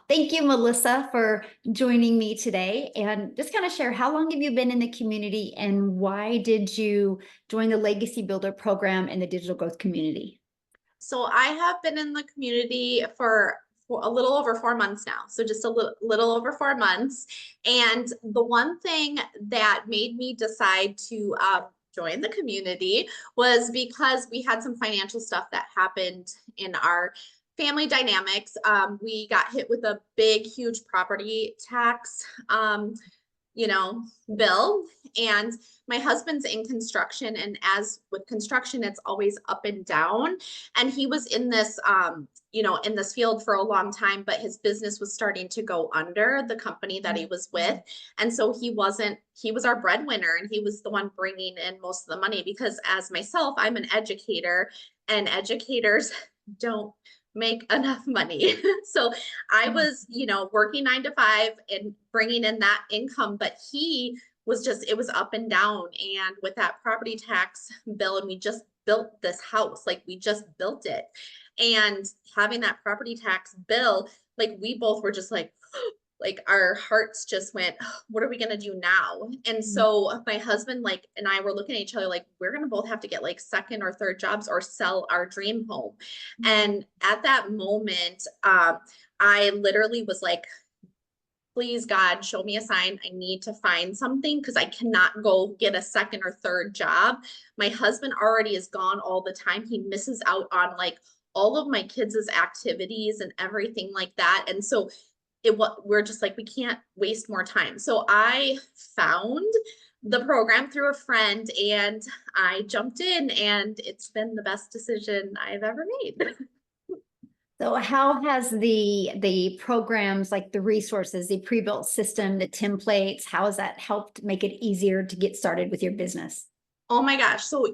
Thank you, Melissa, for joining me today. And just kind of share, how long have you been in the community and why did you join the Legacy Builder program in the digital growth community? So I have been in the community for a little over 4 months now. So just a little over 4 months. And the one thing that made me decide to join the community was because we had some financial stuff that happened in our family dynamics. We got hit with a big, huge property tax. You know, bill. And my husband's in construction. And as with construction, it's always up and down. And he was in this, in this field for a long time, but his business was starting to go under the company that he was with. And so he was our breadwinner and he was the one bringing in most of the money because as myself, I'm an educator and educators don't make enough money. So I was, working 9 to 5 and bringing in that income, but he was just, it was up and down. And with that property tax bill, and we just built this house, like we just built it. And having that property tax bill, like we both were just like our hearts just went, what are we going to do now? And so my husband and I were looking at each other like we're going to both have to get like second or third jobs or sell our dream home. And at that moment, I literally was like, please God, show me a sign. I need to find something because I cannot go get a second or third job. My husband already is gone all the time. He misses out on like all of my kids' activities and everything like that. And so we're just like, we can't waste more time. So I found the program through a friend and I jumped in and it's been the best decision I've ever made. So how has the programs, like the resources, the pre-built system, the templates, how has that helped make it easier to get started with your business? Oh my gosh. So,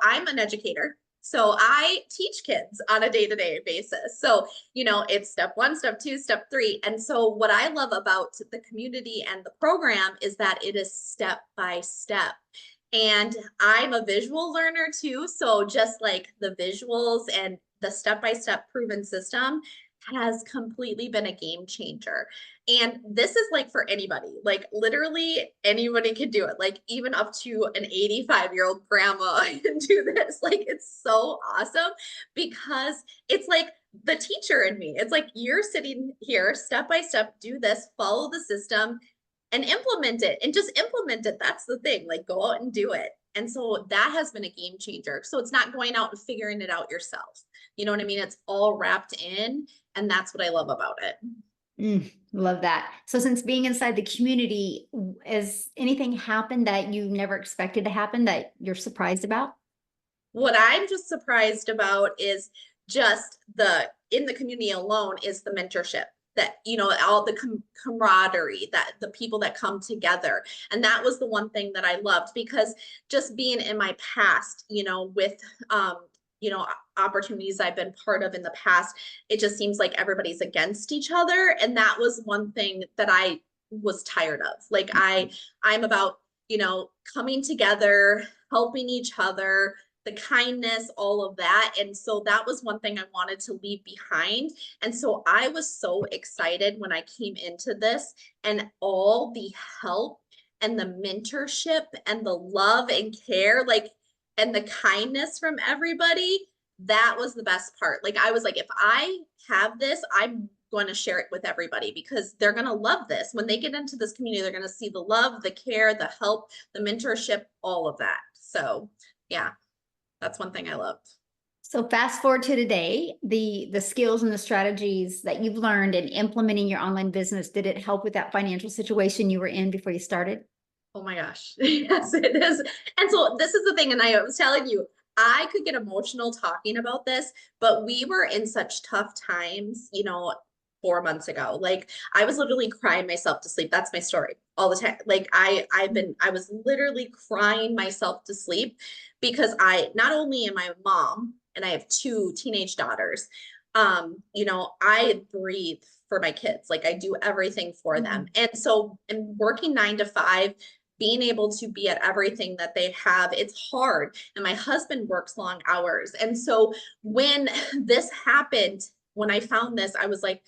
I'm an educator. So I teach kids on a day-to-day basis. So, it's step one, step two, step three. And so what I love about the community and the program is that it is step by step. And I'm a visual learner too. So just like the visuals and the step-by-step proven system has completely been a game changer. And this is like for anybody, like literally anybody can do it. Like even up to an 85-year-old grandma can do this. Like it's so awesome because it's like the teacher in me. It's like you're sitting here step by step, do this, follow the system and implement it and just implement it. That's the thing, like go out and do it. And so that has been a game changer. So it's not going out and figuring it out yourself. You know what I mean? It's all wrapped in. And that's what I love about it. Love that. So since being inside the community, has anything happened that you never expected to happen that you're surprised about? What I'm just surprised about is just in the community alone is the mentorship that, all the camaraderie that the people that come together. And that was the one thing that I loved because just being in my past, with, opportunities I've been part of in the past, it just seems like everybody's against each other. And that was one thing that I was tired of. Like I'm about, coming together, helping each other, the kindness, all of that. And so that was one thing I wanted to leave behind. And so I was so excited when I came into this and all the help and the mentorship and the love and care, and the kindness from everybody. That was the best part. Like, I was like, if I have this, I'm going to share it with everybody because they're going to love this. When they get into this community, they're going to see the love, the care, the help, the mentorship, all of that. So yeah, that's one thing I loved. So fast forward to today, the skills and the strategies that you've learned in implementing your online business, did it help with that financial situation you were in before you started? Oh my gosh. Yes, it is. And so this is the thing. And I was telling you, I could get emotional talking about this, but we were in such tough times, 4 months ago. Like I was literally crying myself to sleep. That's my story all the time. Like I was literally crying myself to sleep because not only am I a mom and I have two teenage daughters, I breathe for my kids. Like I do everything for them. And so and working 9 to 5, being able to be at everything that they have, it's hard. And my husband works long hours. And so when this happened, when I found this, I was like,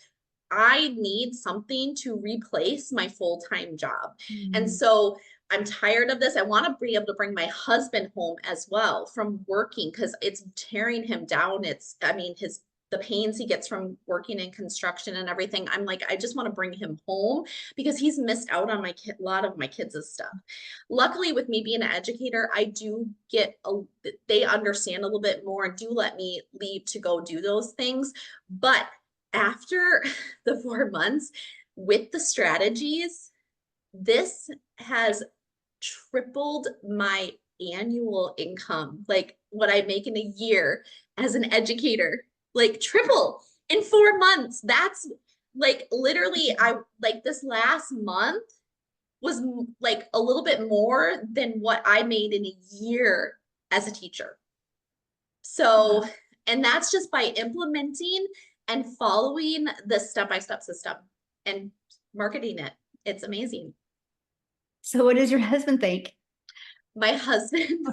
I need something to replace my full-time job. And Mm. so I'm tired of this. I want to be able to bring my husband home as well from working because it's tearing him down. I mean, the pains he gets from working in construction and everything. I'm like, I just want to bring him home because he's missed out on a lot of my kids' stuff. Luckily, with me being an educator, I do they understand a little bit more and do let me leave to go do those things. But after the 4 months with the strategies, this has tripled my annual income, like what I make in a year as an educator, like triple in 4 months. That's like literally, I like this last month was like a little bit more than what I made in a year as a teacher. So, Wow. and that's just by implementing and following the step-by-step system and marketing it. It's amazing. So what does your husband think? My husband,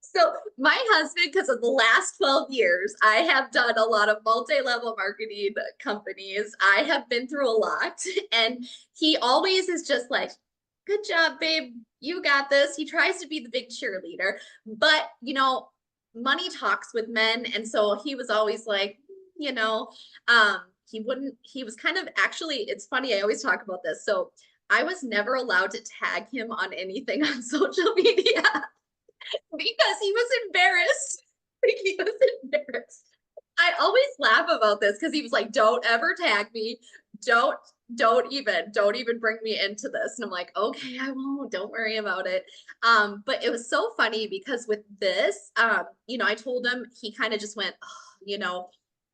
so my husband, because of the last 12 years, I have done a lot of multi-level marketing companies. I have been through a lot, and he always is just like, good job, babe. You got this. He tries to be the big cheerleader, but money talks with men. And so he was always like, you know, he was kind of actually, it's funny, I always talk about this. So I was never allowed to tag him on anything on social media because he was embarrassed. He was embarrassed. I always laugh about this because he was like, don't ever tag me. Don't don't even bring me into this. And I'm like, okay, I won't, don't worry about it. But it was so funny because with this, I told him, he kind of just went, oh,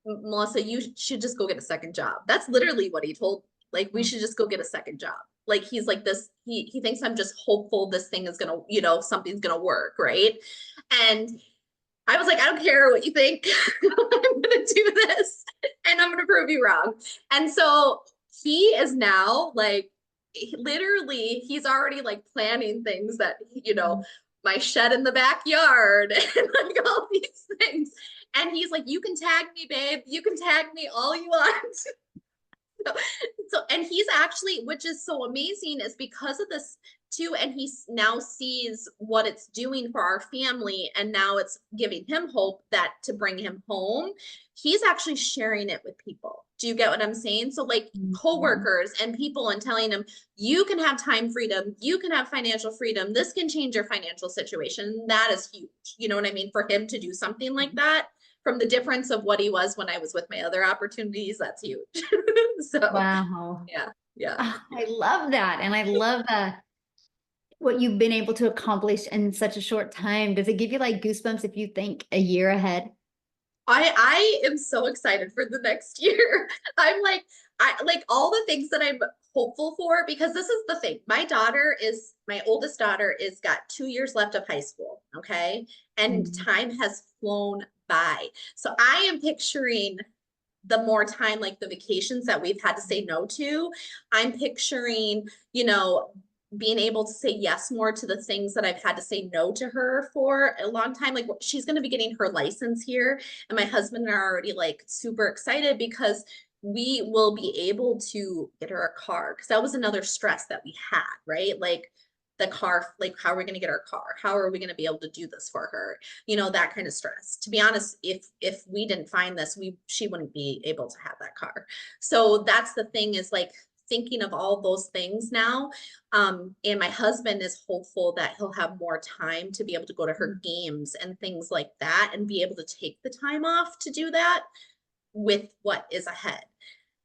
Melissa, you should just go get a second job. That's literally what he told me. Like, we should just go get a second job. Like, he's like this, he thinks I'm just hopeful this thing is gonna, something's gonna work, right? And I was like, I don't care what you think. I'm gonna do this and I'm gonna prove you wrong. And so he is now like, literally, he's already like planning things that, my shed in the backyard and like all these things. And he's like, you can tag me, babe. You can tag me all you want. And he's actually, which is so amazing, is because of this too. And he now sees what it's doing for our family. And now it's giving him hope that to bring him home, he's actually sharing it with people. Do you get what I'm saying? So, like Mhm. coworkers and people, and telling them, you can have time freedom, you can have financial freedom. This can change your financial situation. That is huge. You know what I mean? For him to do something like that, from the difference of what he was when I was with my other opportunities, that's huge. So, Wow. yeah, yeah. Ah, I love that. And I love what you've been able to accomplish in such a short time. Does it give you like goosebumps if you think a year ahead? I am so excited for the next year. I'm like, I like all the things that I'm hopeful for, because this is the thing. My oldest daughter is got 2 years left of high school. Okay. And Mhm. time has flown by. So I am picturing the more time, like the vacations that we've had to say no to. I'm picturing, being able to say yes more to the things that I've had to say no to her for a long time. Like, she's going to be getting her license here. And my husband and I are already like super excited because we will be able to get her a car. Cause that was another stress that we had, right? Like, the car, like, how are we going to get our car? How are we going to be able to do this for her? That kind of stress. To be honest, if we didn't find this, she wouldn't be able to have that car. So that's the thing, is like thinking of all those things now. And my husband is hopeful that he'll have more time to be able to go to her games and things like that, and be able to take the time off to do that with what is ahead.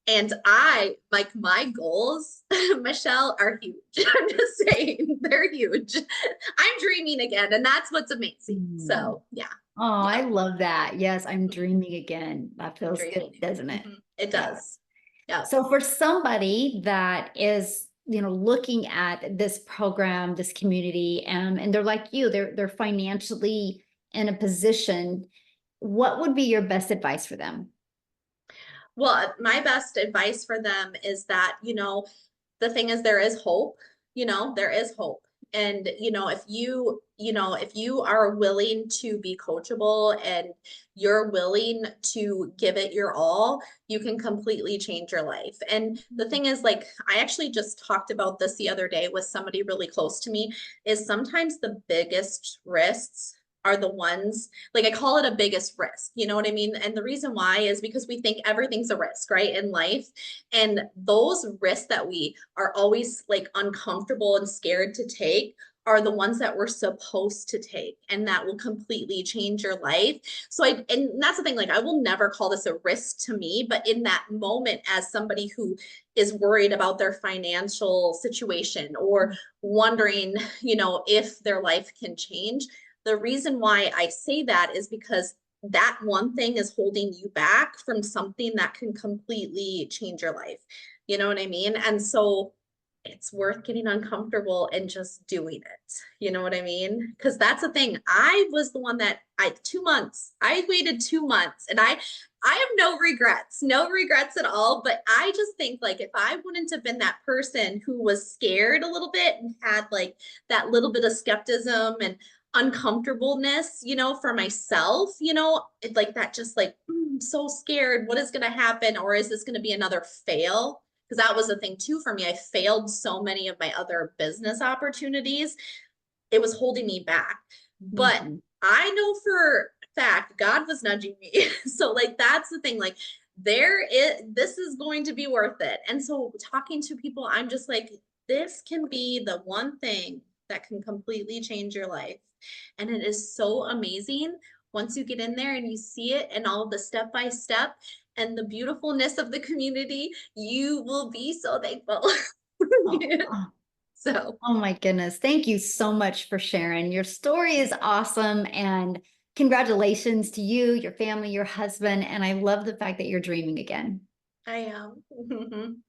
And I like my goals, Michelle, are huge. I'm just saying, they're huge. I'm dreaming again, and that's what's amazing. Mm. So, yeah, Oh, yeah, I love that. Yes, I'm dreaming again. That feels good, dreaming. doesn't it? It Yeah. does. Yeah. So for somebody that is, looking at this program, this community, and they're like you, they're financially in a position, what would be your best advice for them? Well, my best advice for them is that, the thing is, there is hope, there is hope. And, if you are willing to be coachable and you're willing to give it your all, you can completely change your life. And the thing is, like, I actually just talked about this the other day with somebody really close to me, is sometimes the biggest risks are the ones, like, I call it a biggest risk, you know what I mean? And the reason why is because we think everything's a risk, right, in life. And those risks that we are always like uncomfortable and scared to take are the ones that we're supposed to take, and that will completely change your life. And that's the thing, like, I will never call this a risk to me, but in that moment, as somebody who is worried about their financial situation or wondering, if their life can change, the reason why I say that is because that one thing is holding you back from something that can completely change your life. You know what I mean? And so it's worth getting uncomfortable and just doing it. You know what I mean? Because that's the thing. I was the one that 2 months, I waited 2 months, and I have no regrets at all. But I just think, like, if I wouldn't have been that person who was scared a little bit and had like that little bit of skepticism and uncomfortableness, for myself, like that, just like, I'm so scared. What is going to happen? Or is this going to be another fail? Because that was the thing too for me. I failed so many of my other business opportunities. It was holding me back. But Mhm. I know for a fact God was nudging me. So, like, that's the thing. Like, this is going to be worth it. And so talking to people, I'm just like, this can be the one thing that can completely change your life. And it is so amazing once you get in there and you see it and all the step by step and the beautifulness of the community, you will be so thankful. Oh, oh, So oh my goodness. Thank you so much for sharing. Your story is awesome. And congratulations to you, your family, your husband. And I love the fact that you're dreaming again. I am.